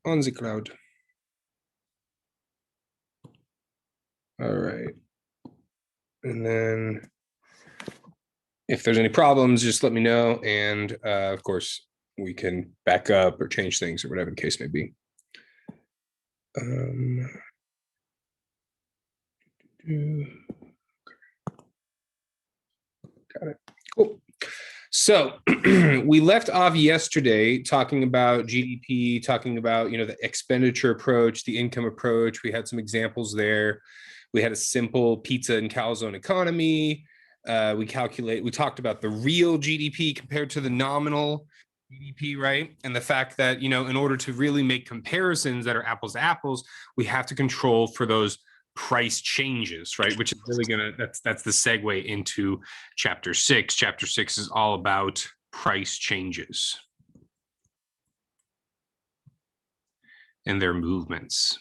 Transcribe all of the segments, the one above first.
on the cloud. All right. And then if there's any problems, just let me know. And of course, we can back up or change things or whatever the case may be. Got it. Cool. So we left off yesterday talking about GDP, talking about, the expenditure approach, the income approach. We had some examples there. We had a simple pizza and calzone economy. We talked about the real GDP compared to the nominal GDP, right? And the fact that, in order to really make comparisons that are apples to apples, we have to control for those price changes, right? Which is really that's the segue into chapter 6. Chapter 6 is all about price changes and their movements.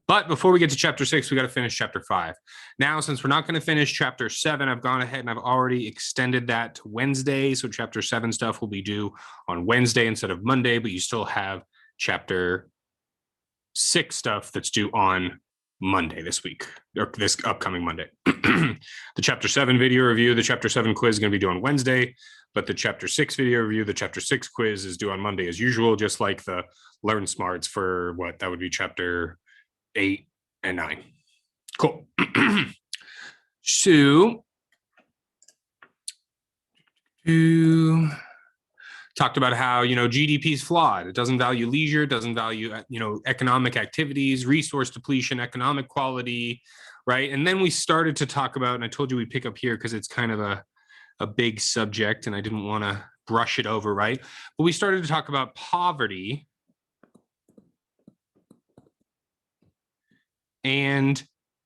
But before we get to chapter 6, we got to finish chapter 5. Now, since we're not going to finish chapter 7, I've gone ahead and I've already extended that to Wednesday. So chapter 7 stuff will be due on Wednesday instead of Monday, but you still have chapter 6 stuff that's due on Monday this week, or this upcoming Monday. The chapter 7 video review, the chapter 7 quiz is going to be due on Wednesday, but the chapter 6 video review, the chapter 6 quiz is due on Monday as usual, just like the Learn Smarts for what that would be chapter 8 and 9. Cool. So talked about how, GDP is flawed. It doesn't value leisure, it doesn't value, economic activities, resource depletion, economic quality, right? And then we started to talk about, and I told you we pick up here because it's kind of a big subject and I didn't want to brush it over, right? But we started to talk about poverty and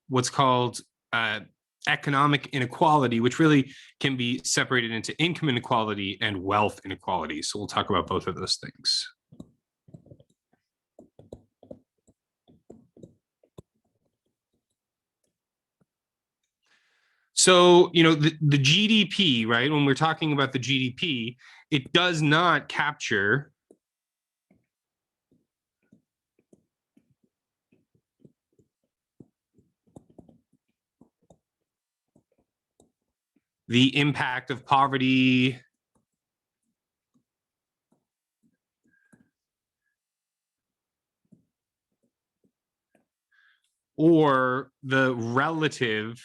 what's called economic inequality, which really can be separated into income inequality and wealth inequality. So we'll talk about both of those things. So, the GDP, right? When we're talking about the GDP, it does not capture the impact of poverty or the relative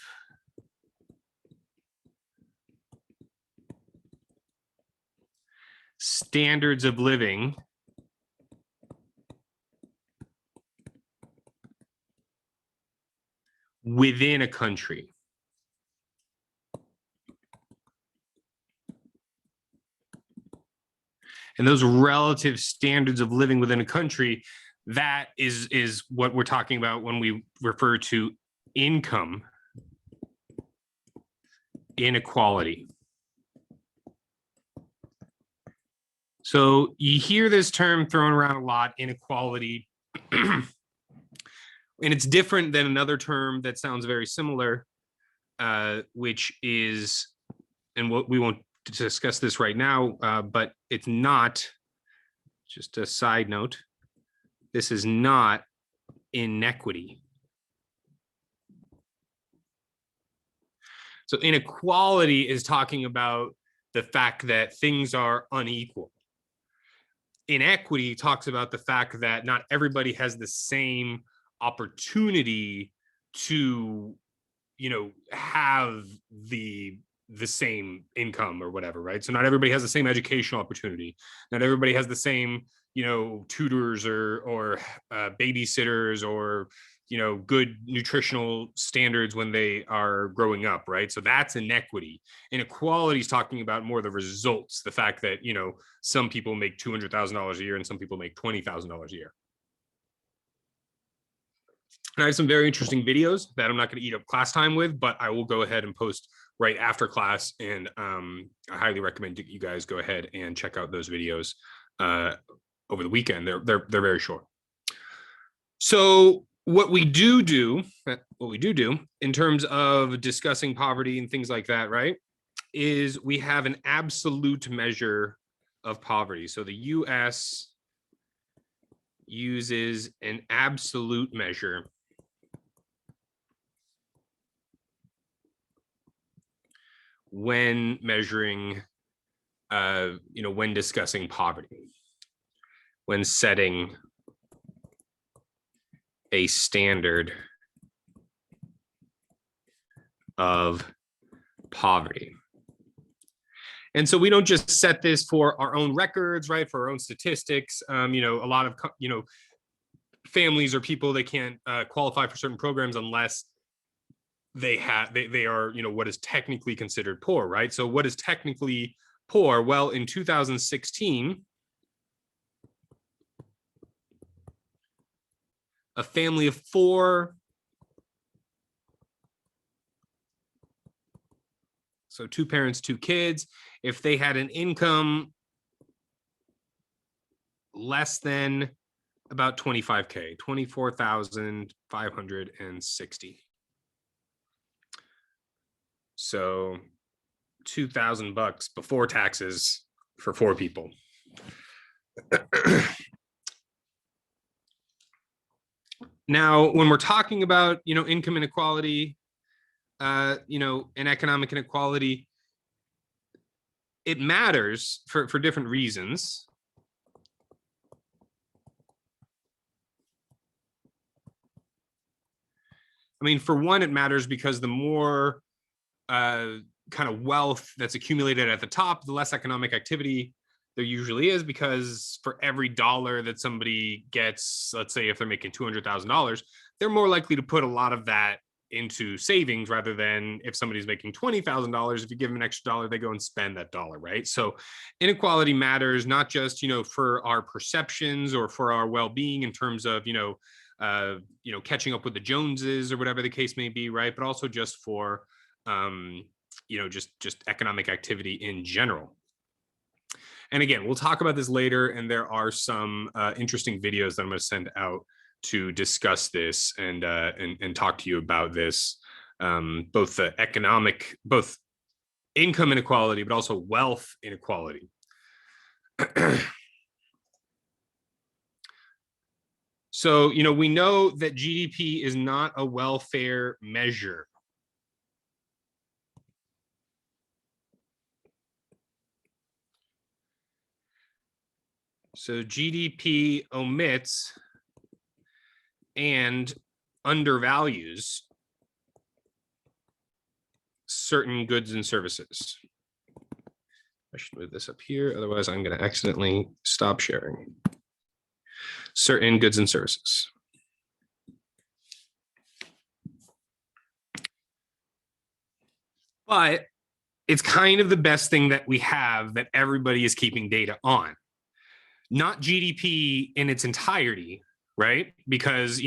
standards of living within a country. And those relative standards of living within a country, that is what we're talking about when we refer to income inequality. So you hear this term thrown around a lot, inequality. And it's different than another term that sounds very similar, which is, and we won't discuss this right now, but it's not, just a side note, this is not inequity. So inequality is talking about the fact that things are unequal. Inequity talks about the fact that not everybody has the same opportunity to, have the same income or whatever, right? So not everybody has the same educational opportunity. Not everybody has the same, tutors or babysitters or, good nutritional standards when they are growing up, right? So that's inequity. Inequality is talking about more the results, the fact that, some people make $200,000 a year and some people make $20,000 a year. And I have some very interesting videos that I'm not going to eat up class time with, but I will go ahead and post right after class. And I highly recommend that you guys go ahead and check out those videos over the weekend. They're very short. So what we do in terms of discussing poverty and things like that, right, is we have an absolute measure of poverty. So the US uses an absolute measure when measuring, when discussing poverty, when setting a standard of poverty. And so we don't just set this for our own records, right? For our own statistics. A lot of, families or people, they can't qualify for certain programs unless they are, what is technically considered poor, right? So what is technically poor? Well, in 2016, a family of 4, so 2 parents, 2 kids, if they had an income less than about 25K, 24,560. So $2,000 before taxes for 4 people. Now, when we're talking about, income inequality, and economic inequality, it matters for different reasons. I mean, for one, it matters because the more kind of wealth that's accumulated at the top, the less economic activity there usually is, because for every dollar that somebody gets, let's say if they're making $200,000, they're more likely to put a lot of that into savings rather than if somebody's making $20,000, if you give them an extra dollar, they go and spend that dollar, right? So inequality matters not just, for our perceptions or for our well-being in terms of, catching up with the Joneses or whatever the case may be, right? But also just for, just economic activity in general. And again, we'll talk about this later, and there are some interesting videos that I'm going to send out to discuss this and talk to you about this, both income inequality, but also wealth inequality. So, we know that GDP is not a welfare measure. So GDP omits and undervalues certain goods and services. I should move this up here, otherwise I'm going to accidentally stop sharing. Certain goods and services. But it's kind of the best thing that we have that everybody is keeping data on. Not GDP in its entirety, right? Because,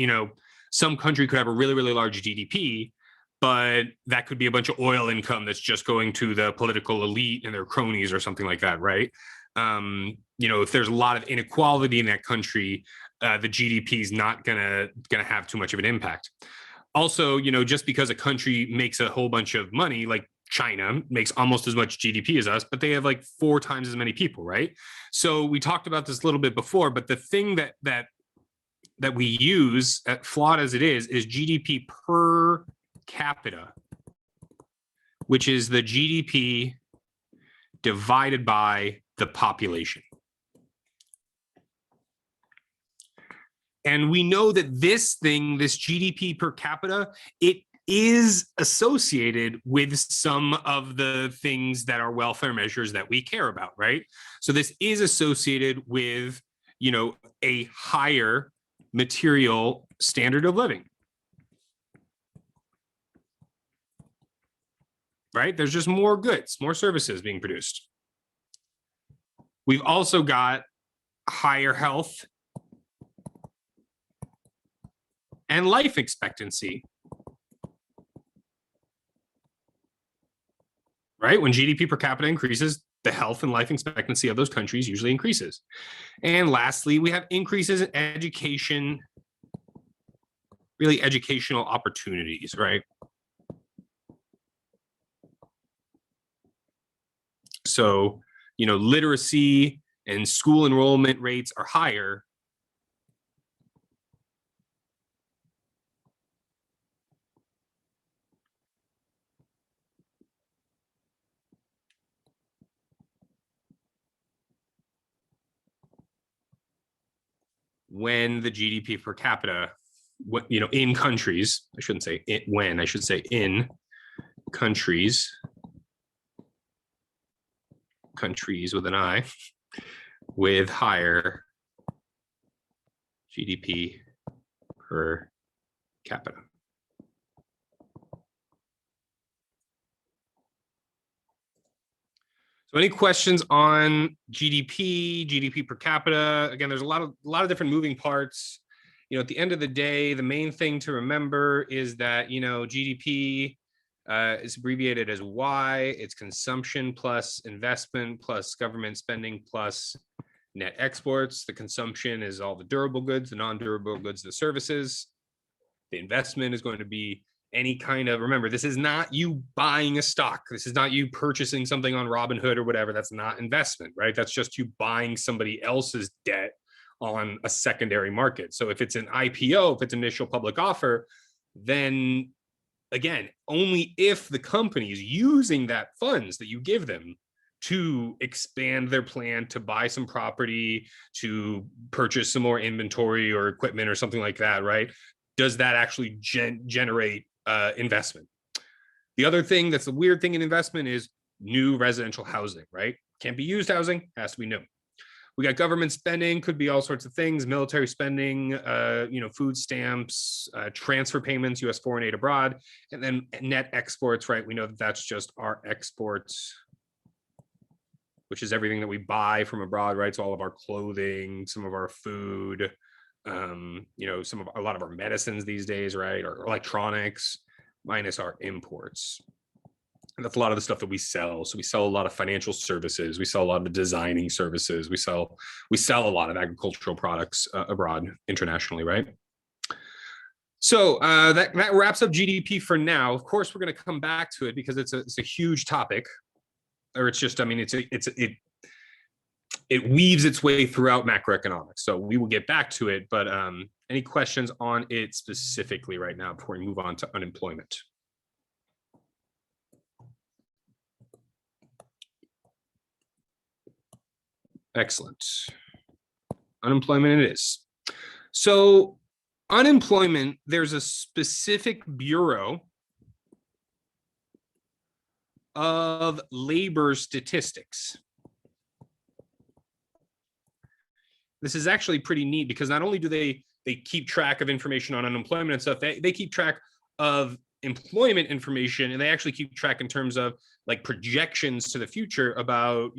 some country could have a really, really large GDP, but that could be a bunch of oil income that's just going to the political elite and their cronies or something like that, right? If there's a lot of inequality in that country, the GDP is not gonna have too much of an impact. Also, just because a country makes a whole bunch of money, like China makes almost as much GDP as us, but they have like 4 times as many people, right? So we talked about this a little bit before, but the thing that we use, flawed as it is GDP per capita, which is the GDP divided by the population. And we know that this GDP per capita, it is associated with some of the things that are welfare measures that we care about, right? So this is associated with, a higher material standard of living, right? There's just more goods, more services being produced. We've also got higher health and life expectancy, right? When GDP per capita increases, the health and life expectancy of those countries usually increases. And lastly, we have increases in education, really educational opportunities, right? So, literacy and school enrollment rates are higher, when the GDP per capita, in countries, I shouldn't say it when, I should say in countries with an I, with higher GDP per capita. So any questions on GDP per capita? Again, there's a lot of different moving parts. At the end of the day, the main thing to remember is that, GDP is abbreviated as Y. It's consumption plus investment plus government spending plus net exports. The consumption is all the durable goods, the non-durable goods, the services. The investment is going to be any kind of, remember, this is not you buying a stock. This is not you purchasing something on Robinhood or whatever. That's not investment, right? That's just you buying somebody else's debt on a secondary market. So if it's an IPO, if it's initial public offer, then again, only if the company is using that funds that you give them to expand their plan, to buy some property, to purchase some more inventory or equipment or something like that, right? Does that actually generate investment? The other thing that's the weird thing in investment is new residential housing, right? Can't be used housing, has to be new. We got government spending, could be all sorts of things, military spending, food stamps, transfer payments, US foreign aid abroad, and then net exports, right? We know that that's just our exports, which is everything that we buy from abroad, right? So all of our clothing, some of our food, a lot of our medicines these days, right? Or electronics, minus our imports. And that's a lot of the stuff that we sell. So we sell a lot of financial services. We sell a lot of designing services. We sell a lot of agricultural products abroad, internationally, right? So that wraps up GDP for now. Of course, we're going to come back to it because it's a huge topic, or it's just, it weaves its way throughout macroeconomics. So we will get back to it, but any questions on it specifically right now before we move on to unemployment? Excellent. Unemployment it is. So unemployment, there's a specific Bureau of Labor Statistics. This is actually pretty neat because not only do they keep track of information on unemployment and stuff, they keep track of employment information, and they actually keep track in terms of like projections to the future about,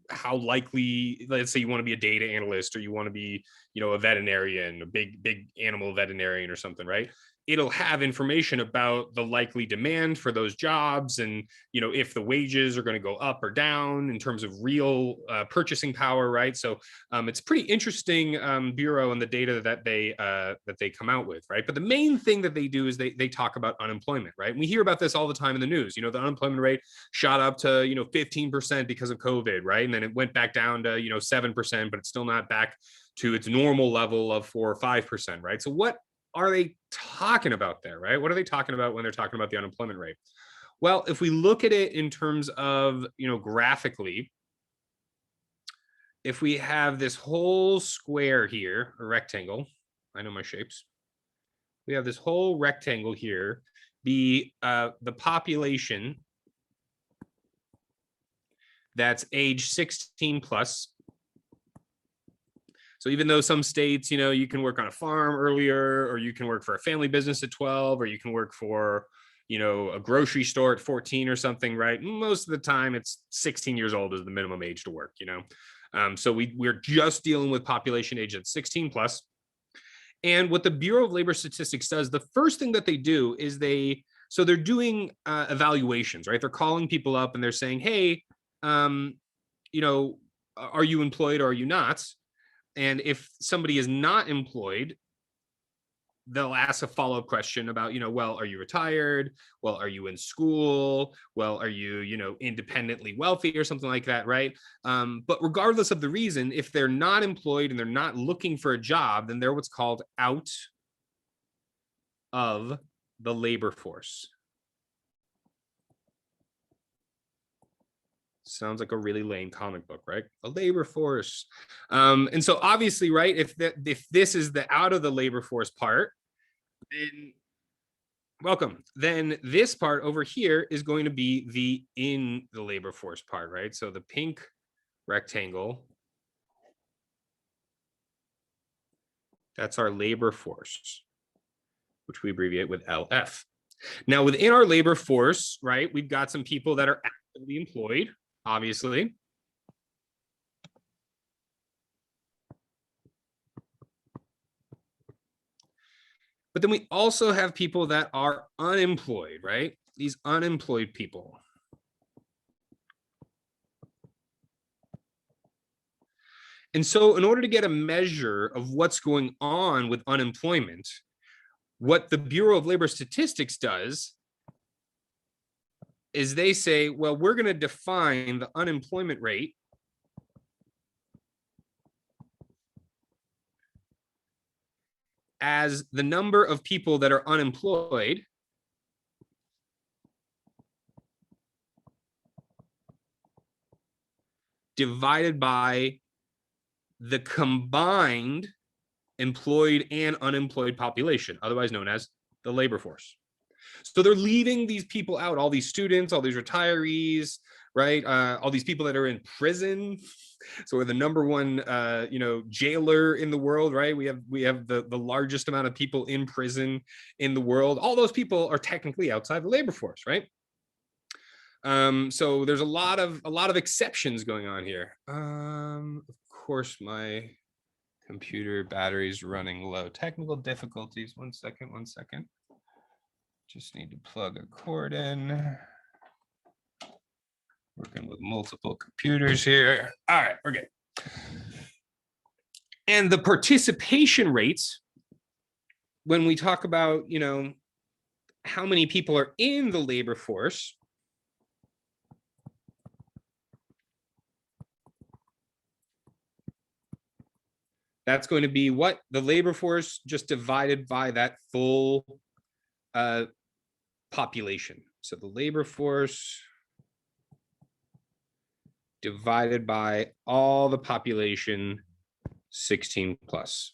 how likely, let's say you want to be a data analyst or you want to be, a veterinarian, a big animal veterinarian or something, right? It'll have information about the likely demand for those jobs and, if the wages are going to go up or down in terms of real purchasing power, right? So it's pretty interesting bureau and the data that they come out with, right? But the main thing that they do is they talk about unemployment, right? And we hear about this all the time in the news. The unemployment rate shot up to 15% because of COVID, right? And then it went back down to 7%, but it's still not back to its normal level of 4 or 5%, right? So what are they talking about there, right? What are they talking about when they're talking about the unemployment rate? Well, if we look at it in terms of, graphically, if we have this whole square here, a rectangle, I know my shapes. We have this whole rectangle here, be the population that's age 16 plus. So even though some states, you can work on a farm earlier, or you can work for a family business at 12, or you can work for, a grocery store at 14 or something, right? Most of the time it's 16 years old is the minimum age to work, So we're just dealing with population age at 16 plus. And what the Bureau of Labor Statistics does, the first thing that they do is they're doing evaluations, right? They're calling people up and they're saying, hey, are you employed or are you not? And if somebody is not employed, they'll ask a follow-up question about, well, are you retired? Well, are you in school? Well, are you, independently wealthy or something like that, right? But regardless of the reason, if they're not employed and they're not looking for a job, then they're what's called out of the labor force. Sounds like a really lame comic book, right? A labor force. And so obviously, right, if this is the out of the labor force part, then welcome. Then this part over here is going to be the in the labor force part, right? So the pink rectangle, that's our labor force, which we abbreviate with LF. Now, within our labor force, right, we've got some people that are actively employed, obviously. But then we also have people that are unemployed, right? These unemployed people. And so in order to get a measure of what's going on with unemployment, what the Bureau of Labor Statistics does is they say, well, we're going to define the unemployment rate as the number of people that are unemployed divided by the combined employed and unemployed population, otherwise known as the labor force. So they're leaving these people out, all these students, all these retirees, right? All these people that are in prison. So we're the number one, jailer in the world, right? We have the largest amount of people in prison in the world. All those people are technically outside the labor force, right? So there's a lot of exceptions going on here. Of course, my computer battery's running low. Technical difficulties. One second. Just need to plug a cord in. Working with multiple computers here. All right, we're good. And the participation rates, when we talk about, how many people are in the labor force, that's going to be what? The labor force just divided by that full population. So the labor force divided by all the population 16 plus.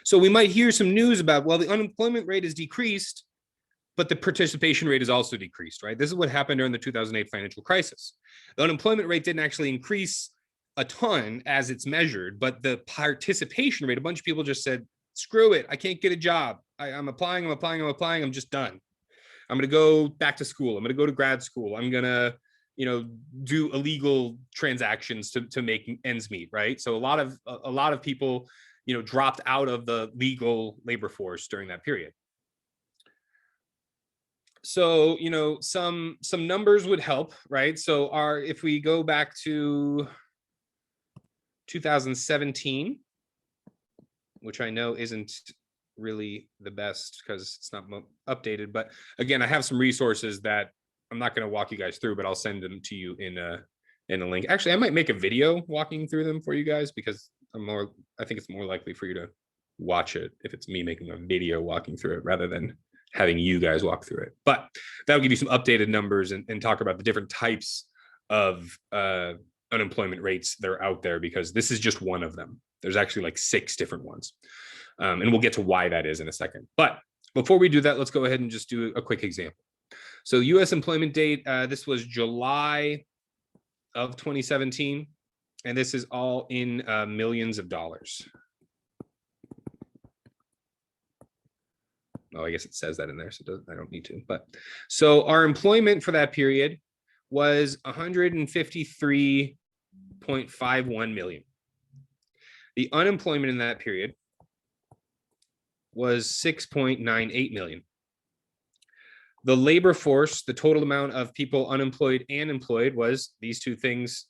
So we might hear some news about, well, the unemployment rate is decreased, but the participation rate is also decreased, right? This is what happened during the 2008 financial crisis. The unemployment rate didn't actually increase a ton as it's measured, but the participation rate, a bunch of people just said, screw it, I can't get a job. I'm applying, I'm just done. I'm going to go back to school. I'm going to go to grad school. I'm going to, do illegal transactions to make ends meet, right? So a lot of people, dropped out of the legal labor force during that period. So, some numbers would help, right? So if we go back to 2017, which I know isn't really the best because it's not updated, but again, I have some resources that I'm not going to walk you guys through, but I'll send them to you in a link. Actually, I might make a video walking through them for you guys because I think it's more likely for you to watch it if it's me making a video walking through it rather than having you guys walk through it. But that'll give you some updated numbers and talk about the different types of unemployment rates that are out there, because this is just one of them. There's actually like 6 different ones. And we'll get to why that is in a second. But before we do that, let's go ahead and just do a quick example. So US employment date, this was July of 2017. And this is all in millions of dollars. Oh, I guess it says that in there, so I don't need to. But so our employment for that period was 153.51 million. The unemployment in that period was 6.98 million. The labor force, the total amount of people unemployed and employed, was these two things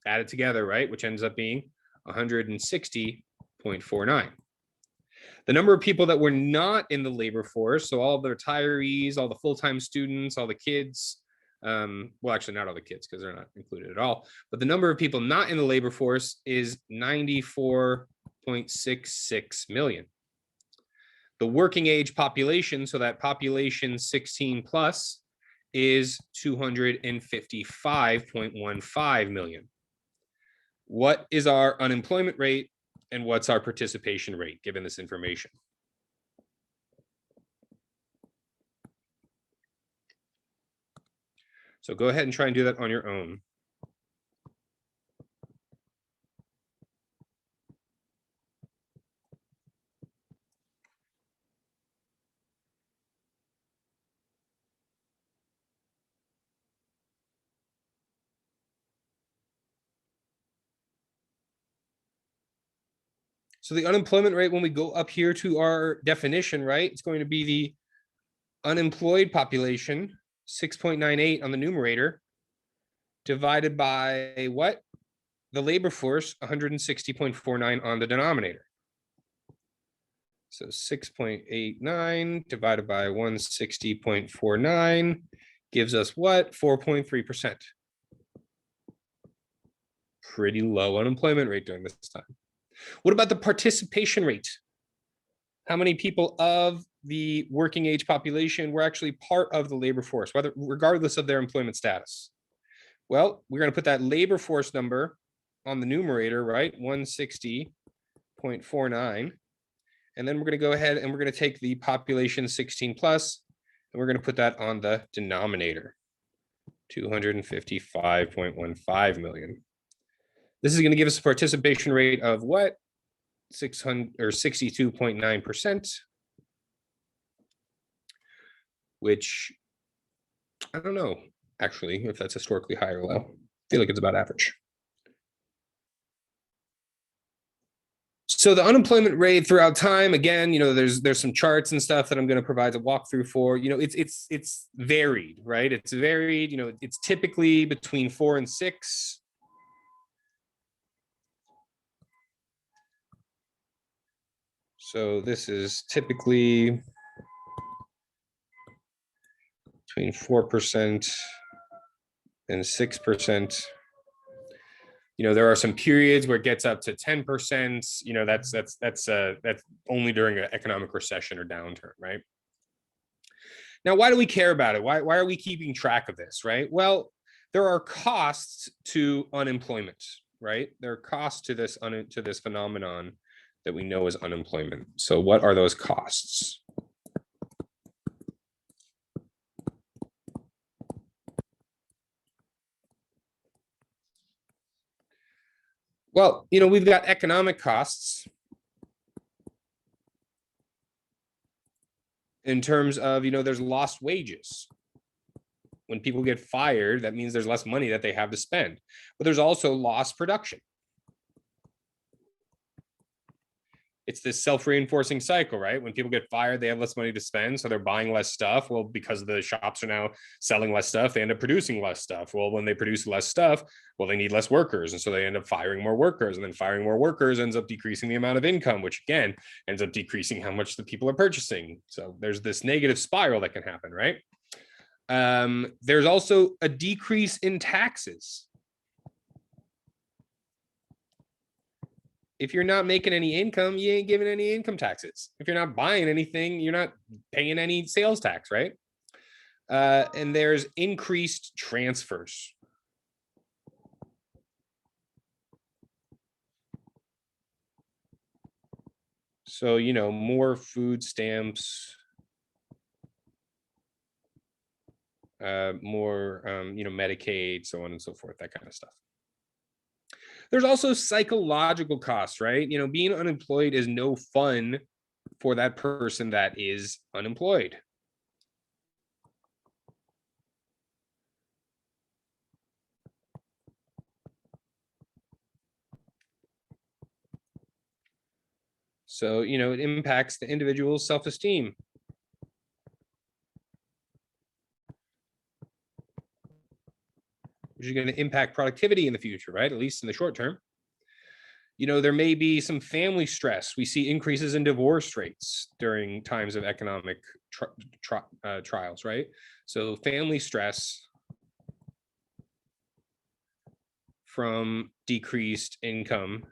add it together, right? Which ends up being 160.49. The number of people that were not in the labor force, so all the retirees, all the full-time students, all the kids, well, actually not all the kids because they're not included at all, but the number of people not in the labor force is 94.66 million. The working age population, so that population 16 plus, is 255.15 million. What is our unemployment rate and what's our participation rate given this information? So go ahead and try and do that on your own. So the unemployment rate, when we go up here to our definition, right, it's going to be the unemployed population, 6.98 on the numerator, divided by what? The labor force, 160.49 on the denominator. So 6.89 divided by 160.49 gives us what? 4.3%. Pretty low unemployment rate during this time. What about the participation rate? How many people of the working age population were actually part of the labor force, whether regardless of their employment status? Well, we're going to put that labor force number on the numerator, right? 160.49. And then we're going to go ahead and we're going to take the population 16 plus, and we're going to put that on the denominator, 255.15 million. This is going to give us a participation rate of what? 62.9%, which I don't know, actually, if that's historically high or low. I feel like it's about average. So the unemployment rate throughout time, again, there's some charts and stuff that I'm going to provide a walkthrough for. It's varied, right? It's varied. It's typically between 4 and 6. So this is typically between 4% and 6%. There are some periods where it gets up to 10%. That's only during an economic recession or downturn, right? Now, why do we care about it? Why are we keeping track of this, right? Well, there are costs to unemployment, right? There are costs to this phenomenon that we know as unemployment. So what are those costs? Well, we've got economic costs in terms of, there's lost wages. When people get fired, that means there's less money that they have to spend. But there's also lost production. It's this self-reinforcing cycle, right? When people get fired, they have less money to spend, so they're buying less stuff. Well, because the shops are now selling less stuff, they end up producing less stuff. Well, when they produce less stuff, well, they need less workers, and so they end up firing more workers, and then firing more workers ends up decreasing the amount of income, which again ends up decreasing how much the people are purchasing. So there's this negative spiral that can happen, right? There's also a decrease in taxes. If you're not making any income, you ain't giving any income taxes. If you're not buying anything, you're not paying any sales tax, right? And there's increased transfers. So, more food stamps, more, Medicaid, so on and so forth, that kind of stuff. There's also psychological costs, right? Being unemployed is no fun for that person that is unemployed. So, it impacts the individual's self-esteem. which is going to impact productivity in the future, right? At least in the short term. There may be some family stress. We see increases in divorce rates during times of economic trials, right? So family stress from decreased income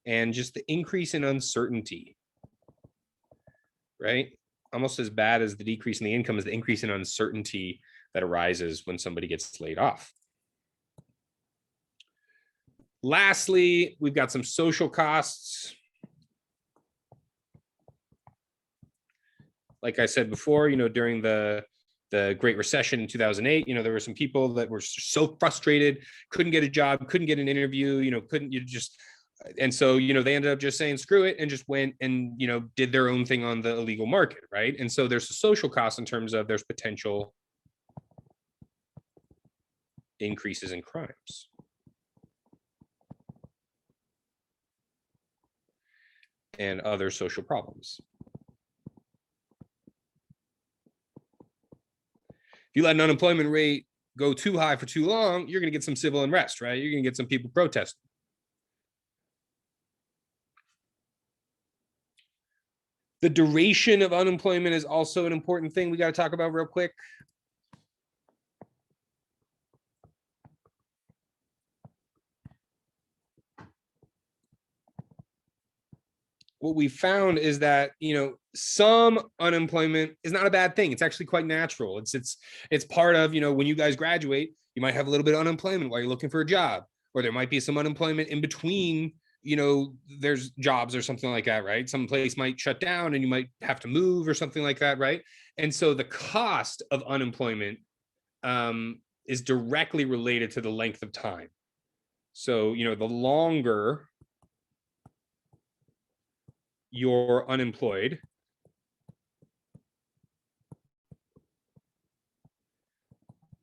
and just the increase in uncertainty, right? Almost as bad as the decrease in the income is the increase in uncertainty that arises when somebody gets laid off. Lastly, we've got some social costs. Like I said before, during the Great Recession in 2008, there were some people that were so frustrated, couldn't get a job, couldn't get an interview, and so, they ended up just saying, screw it, and just went and, did their own thing on the illegal market, right? And so there's a social cost in terms of there's potential increases in crimes. And other social problems. If you let an unemployment rate go too high for too long, you're going to get some civil unrest, right? You're going to get some people protesting. The duration of unemployment is also an important thing we got to talk about real quick. What we found is that, some unemployment is not a bad thing. It's actually quite natural. It's part of, when you guys graduate, you might have a little bit of unemployment while you're looking for a job, or there might be some unemployment in between, there's jobs or something like that, right? Some place might shut down and you might have to move or something like that, right? And so the cost of unemployment is directly related to the length of time. So, the longer you're unemployed,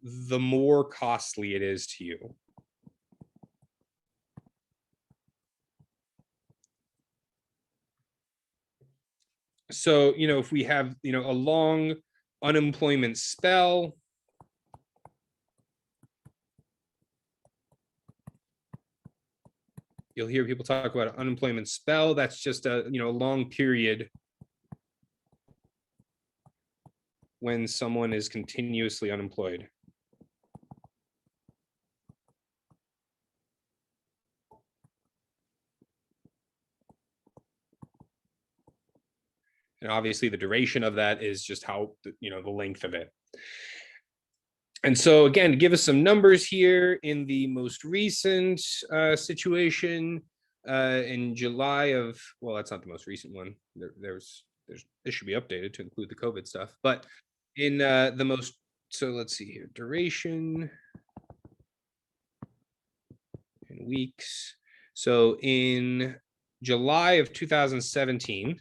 the more costly it is to you. So, if we have, a long unemployment spell, you'll hear people talk about an unemployment spell. That's just a, a long period when someone is continuously unemployed. And obviously the duration of that is just how, the length of it. And so again, to give us some numbers here, in the most recent situation in July of, well, that's not the most recent one. This should be updated to include the COVID stuff. But in the most, so let's see here, duration in weeks. So in July of 2017,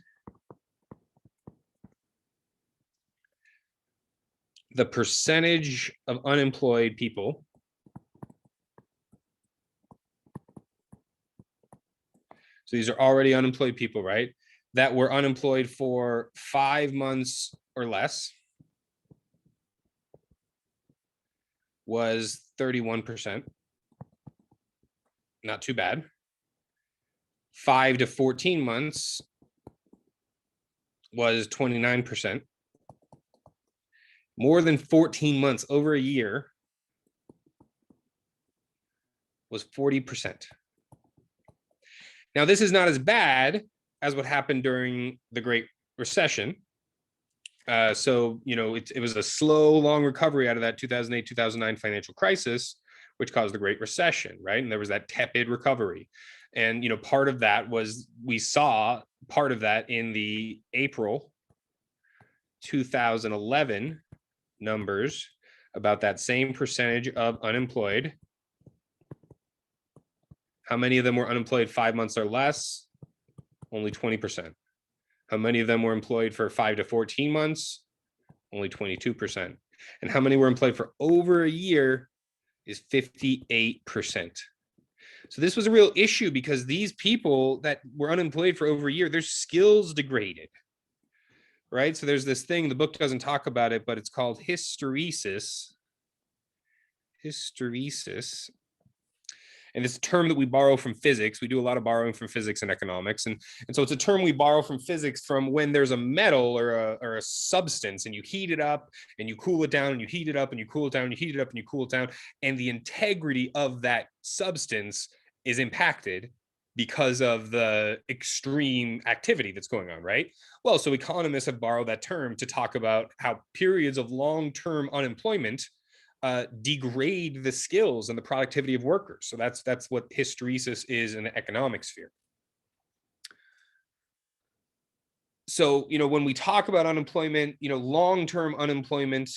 the percentage of unemployed people so these are already unemployed people, right, that were unemployed for 5 months or less was 31%. Not too bad. 5 to 14 months was 29%. More than 14 months, over a year, was 40%. Now, this is not as bad as what happened during the Great Recession. So, it was a slow, long recovery out of that 2008, 2009 financial crisis, which caused the Great Recession, right? And there was that tepid recovery. And, part of that was, we saw part of that in the April 2011 numbers about that same percentage of unemployed. How many of them were unemployed 5 months or less? Only 20%. How many of them were employed for 5 to 14 months? Only 22%. And how many were employed for over a year is 58%. So this was a real issue because these people that were unemployed for over a year, their skills degraded. Right? So there's this thing, the book doesn't talk about it, but it's called hysteresis. hysteresis. And it's a term that we borrow from physics. We do a lot of borrowing from physics and economics. And so it's a term we borrow from physics from when there's a metal or a substance and you heat it up and you cool it down and you heat it up and you cool it down and you heat it up and you cool it down. And the integrity of that substance is impacted because of the extreme activity that's going on, right? Well, so economists have borrowed that term to talk about how periods of long-term unemployment degrade the skills and the productivity of workers. So that's what hysteresis is in the economic sphere. So, when we talk about unemployment, long-term unemployment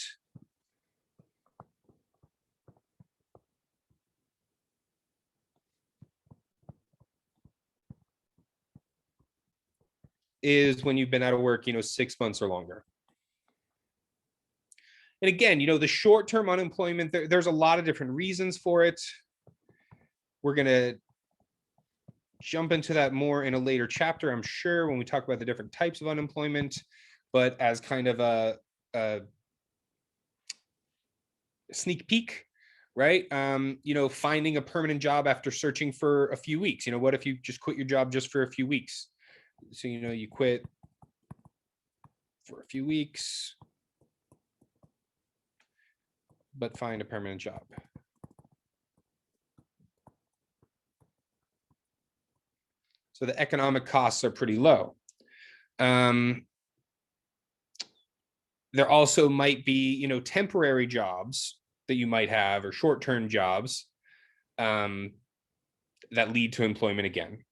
is when you've been out of work, 6 months or longer. And again, the short-term unemployment, there's a lot of different reasons for it. We're going to jump into that more in a later chapter, I'm sure, when we talk about the different types of unemployment. But as kind of a sneak peek, right? Finding a permanent job after searching for a few weeks. What if you just quit your job just for a few weeks? So, you quit for a few weeks, but find a permanent job. So the economic costs are pretty low. There also might be, temporary jobs that you might have, or short-term jobs that lead to employment again.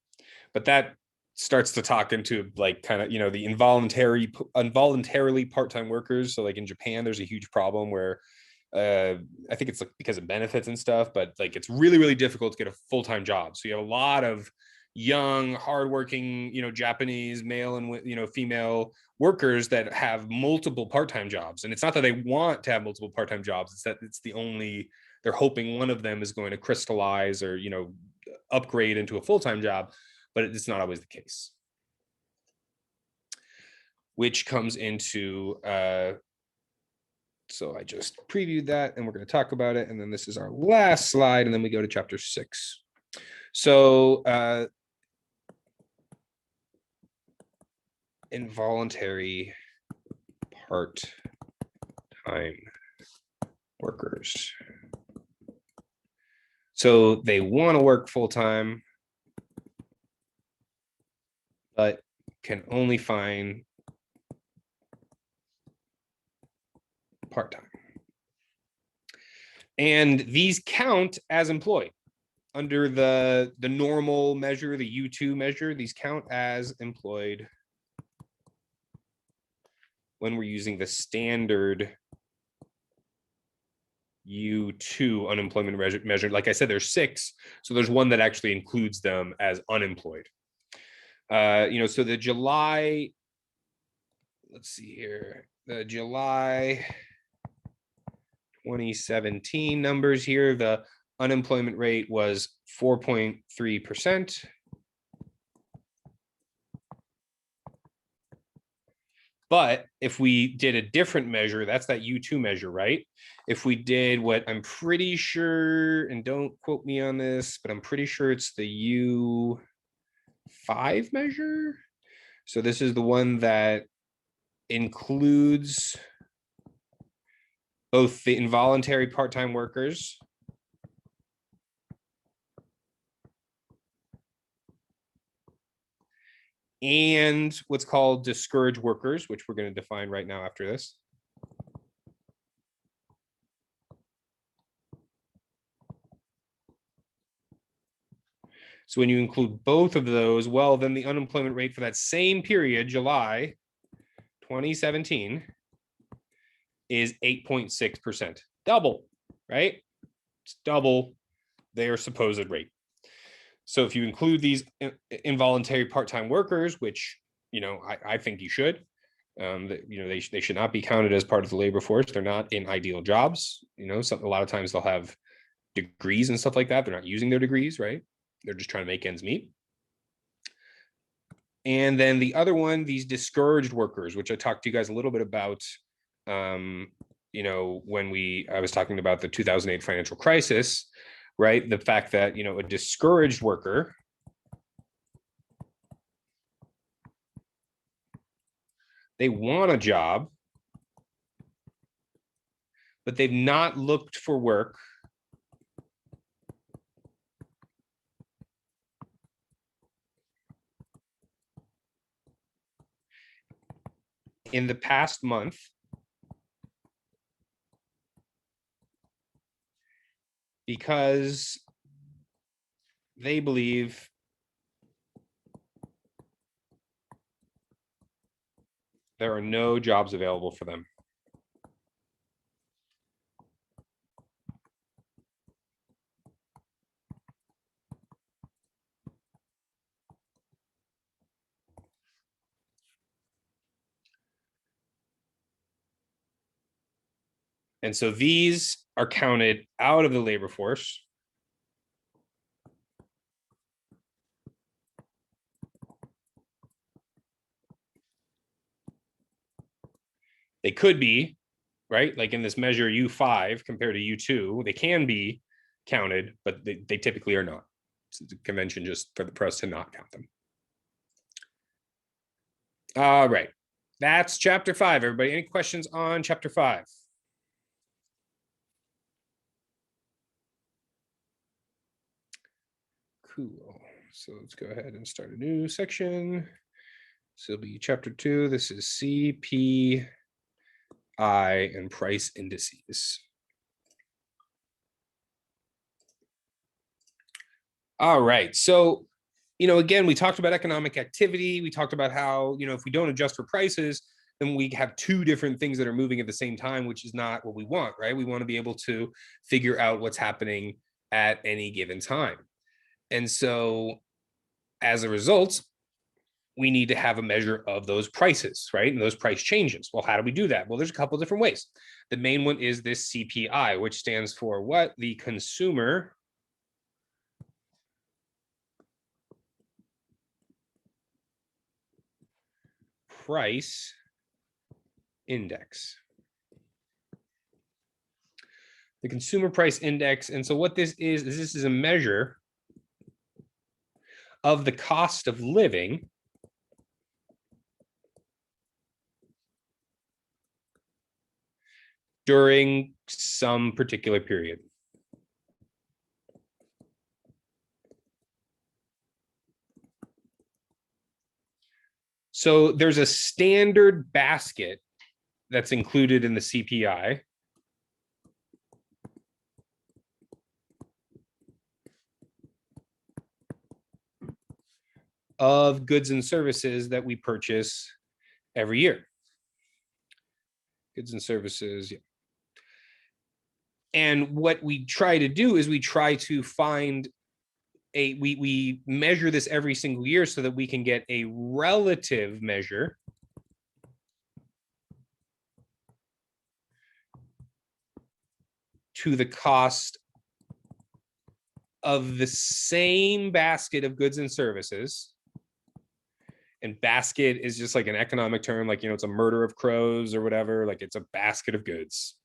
But that starts to talk into like kind of, the involuntarily part-time workers. So like in Japan, there's a huge problem where I think it's like because of benefits and stuff, but like it's really, really difficult to get a full-time job. So you have a lot of young, hardworking, Japanese male and female workers that have multiple part-time jobs. And it's not that they want to have multiple part-time jobs; it's that it's they're hoping one of them is going to crystallize or upgrade into a full-time job, but it's not always the case. Which comes into so I just previewed that, and we're going to talk about it, and then this is our last slide, and then we go to chapter 6. So involuntary part-time workers. So they want to work full-time, but can only find part-time. And these count as employed under the normal measure, the U2 measure. These count as employed when we're using the standard U2 unemployment measure. Like I said, there's 6, so there's one that actually includes them as unemployed. So the July, let's see here, the July 2017 numbers here, the unemployment rate was 4.3%. But if we did a different measure, that's that U2 measure, right? If we did what I'm pretty sure, and don't quote me on this, but I'm pretty sure it's the U5 measure. So this is the one that includes both the involuntary part-time workers and what's called discouraged workers, which we're going to define right now after this. So when you include both of those, well, then the unemployment rate for that same period, July 2017, is 8.6%. Double, right? It's double their supposed rate. So if you include these involuntary part-time workers, which, I think you should, they should not be counted as part of the labor force. They're not in ideal jobs. A lot of times they'll have degrees and stuff like that. They're not using their degrees, right? They're just trying to make ends meet. And then the other one, these discouraged workers, which I talked to you guys a little bit about when I was talking about the 2008 financial crisis, right? The fact that, a discouraged worker they want a job, but they've not looked for work in the past month because they believe there are no jobs available for them. And so these are counted out of the labor force. They could be, right? Like in this measure U5 compared to U2, they can be counted, but they typically are not. It's a convention just for us to not count them. All right. That's chapter 5, everybody. Any questions on chapter 5? Cool. So let's go ahead and start a new section. So it'll be chapter 2. This is CPI and price indices. All right. So, again, we talked about economic activity. We talked about how, if we don't adjust for prices, then we have two different things that are moving at the same time, which is not what we want, right? We want to be able to figure out what's happening at any given time. And so as a result, we need to have a measure of those prices, right? And those price changes. Well, how do we do that? Well, there's a couple of different ways. The main one is this CPI, which stands for what? The Consumer Price Index. The Consumer Price Index. And so what this is a measure of the cost of living during some particular period. So there's a standard basket that's included in the CPI. Of goods and services that we purchase every year. Goods and services, yeah. And what we try to do is we try to find we measure this every single year so that we can get a relative measure to the cost of the same basket of goods and services. And basket is just like an economic term, like, it's a murder of crows or whatever. Like, it's a basket of goods.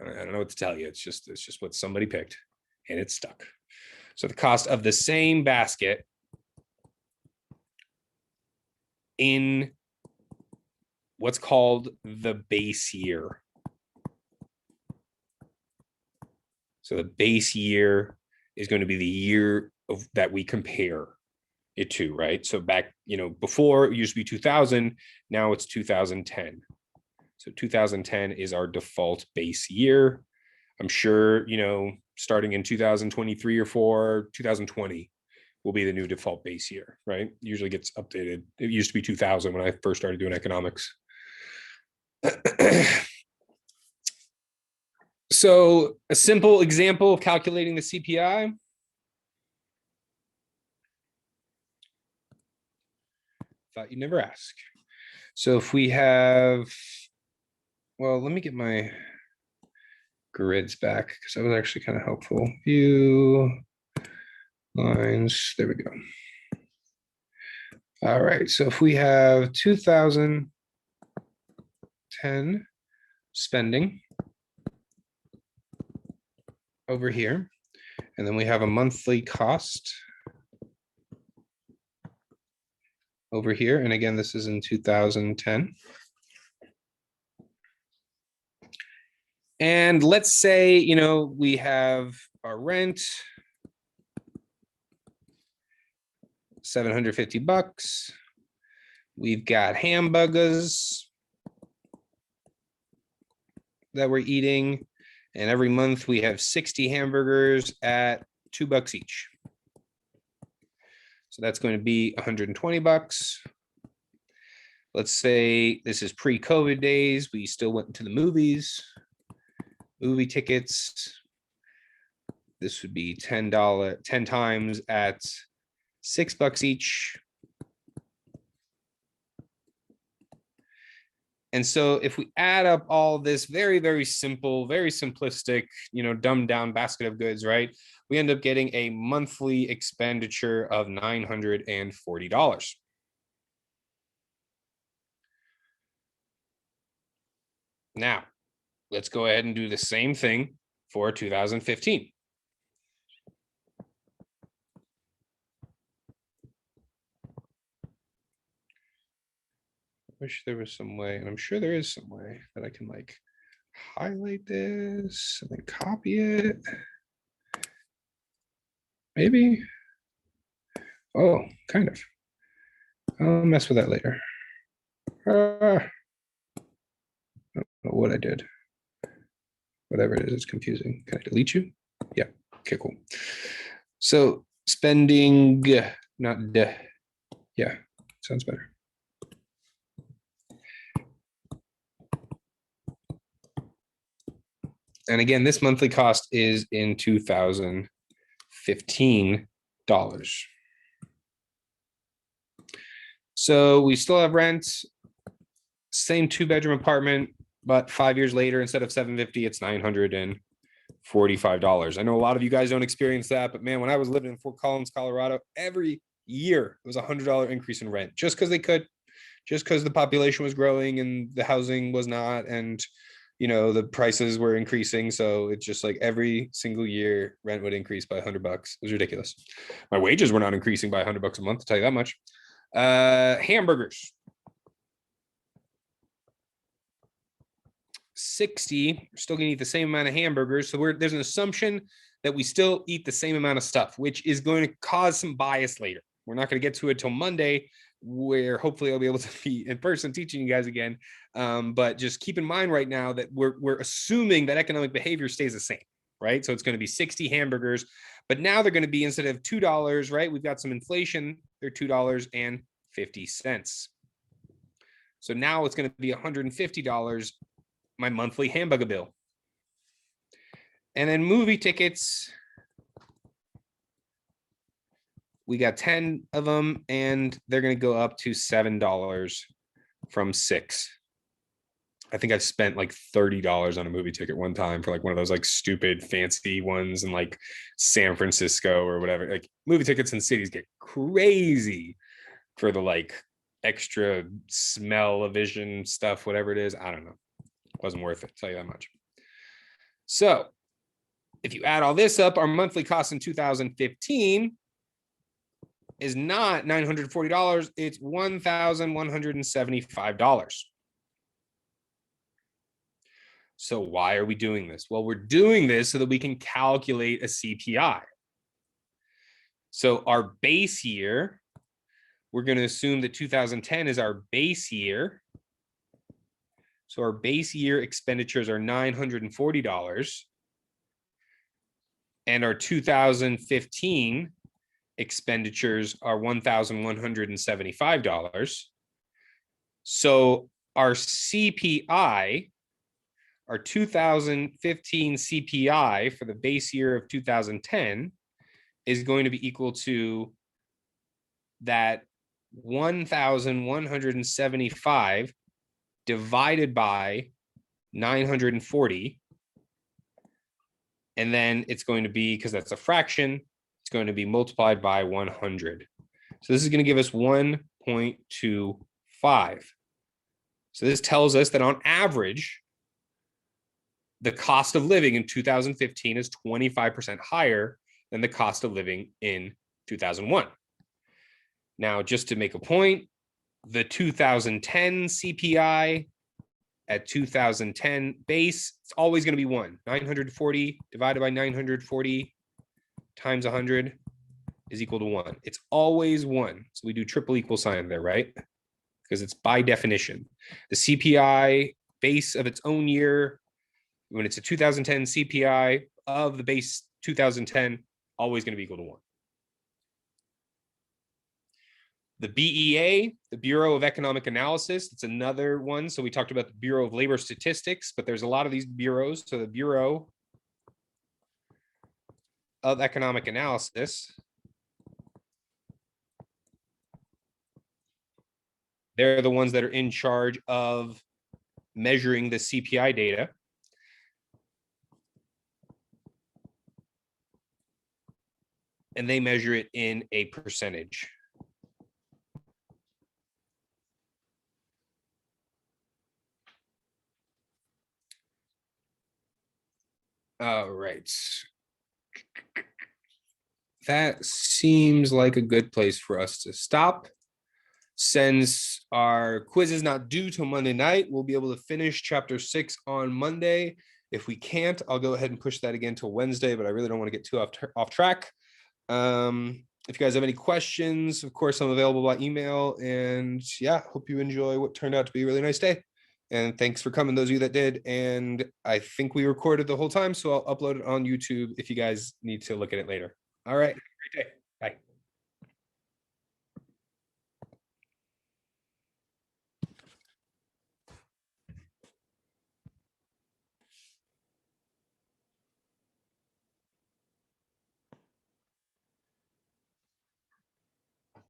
I don't know what to tell you. It's just what somebody picked and it stuck. So the cost of the same basket in what's called the base year. So the base year is going to be the year that we compare it to, right? So back, before it used to be 2000, now it's 2010. So 2010 is our default base year. I'm sure, starting in 2023 or 4, 2020 will be the new default base year, right? Usually gets updated. It used to be 2000 when I first started doing economics. So a simple example of calculating the CPI. Thought you'd never ask. So if we have, well, let me get my grids back because that was actually kind of helpful. View lines, there we go. All right, so if we have 2010 spending, over here. And then we have a monthly cost over here. And again, this is in 2010. And let's say, you know, we have our rent, $750. We've got hamburgers that we're eating. And every month we have 60 hamburgers at $2 each. So that's going to be $120. Let's say this is pre-COVID days. We still went to the movies, movie tickets. This would be $10, 10 times at $6 each. And so if we add up all this very, very simple, very simplistic, you know, dumbed down basket of goods, right? We end up getting a monthly expenditure of $940. Now, let's go ahead and do the same thing for 2015. Wish there was some way, and I'm sure there is some way that I can like highlight this and then copy it. Maybe. Oh, kind of. I'll mess with that later. I don't know what I did. Whatever it is, it's confusing. Can I delete you? Yeah. Okay, cool. So spending, not yeah, sounds better. And again, this monthly cost is in 2015 dollars. So we still have rent, same 2-bedroom apartment, but 5 years later, instead of $750, it's $945. I know a lot of you guys don't experience that, but man, when I was living in Fort Collins, Colorado, every year it was $100 increase in rent, just because they could, just because the population was growing and the housing was not, and you know, the prices were increasing. So it's just like every single year rent would increase by $100. It was ridiculous. My wages were not increasing by $100 a month, to tell you that much. Hamburgers. 60, we're still gonna eat the same amount of hamburgers. So there's an assumption that we still eat the same amount of stuff, which is going to cause some bias later. We're not going to get to it till Monday, where hopefully I'll be able to be in person teaching you guys again. But just keep in mind right now that we're assuming that economic behavior stays the same, right? So it's going to be 60 hamburgers, but now they're going to be, instead of $2, right? We've got some inflation. They're $2.50. So now it's going to be $150, my monthly hamburger bill. And then movie tickets, we got 10 of them, and they're going to go up to $7 from $6. I think I've spent like $30 on a movie ticket one time for like one of those like stupid fancy ones in like San Francisco or whatever. Like movie tickets in cities get crazy for the like extra smell-o-vision stuff, whatever it is. I don't know. It wasn't worth it, I'll tell you that much. So if you add all this up, our monthly cost in 2015 is not $940, it's $1,175. So why are we doing this? Well, we're doing this so that we can calculate a CPI. So our base year, we're going to assume that 2010 is our base year. So our base year expenditures are $940. And our 2015 expenditures are $1,175. So our CPI, our 2015 CPI for the base year of 2010 is going to be equal to that 1,175 divided by 940. And then it's going to be, because that's a fraction, it's going to be multiplied by 100. So this is going to give us 1.25. So this tells us that on average, the cost of living in 2015 is 25% higher than the cost of living in 2001. Now, just to make a point, the 2010 CPI at 2010 base, it's always going to be 1. 940 divided by 940 times 100 is equal to 1. It's always 1. So we do triple equal sign there, right? Because it's by definition. The CPI base of its own year, when it's a 2010 CPI of the base 2010, always going to be equal to 1. The BEA, the Bureau of Economic Analysis, it's another one. So we talked about the Bureau of Labor Statistics, but there's a lot of these bureaus. So the Bureau of Economic Analysis, they're the ones that are in charge of measuring the CPI data. And they measure it in a percentage. All right. That seems like a good place for us to stop. Since our quiz is not due till Monday night, we'll be able to finish chapter 6 on Monday. If we can't, I'll go ahead and push that again till Wednesday, but I really don't want to get too off track. If you guys have any questions, of course, I'm available by email. And yeah, hope you enjoy what turned out to be a really nice day. And thanks for coming, those of you that did. And I think we recorded the whole time, so I'll upload it on YouTube if you guys need to look at it later. All right, have a great day. Bye.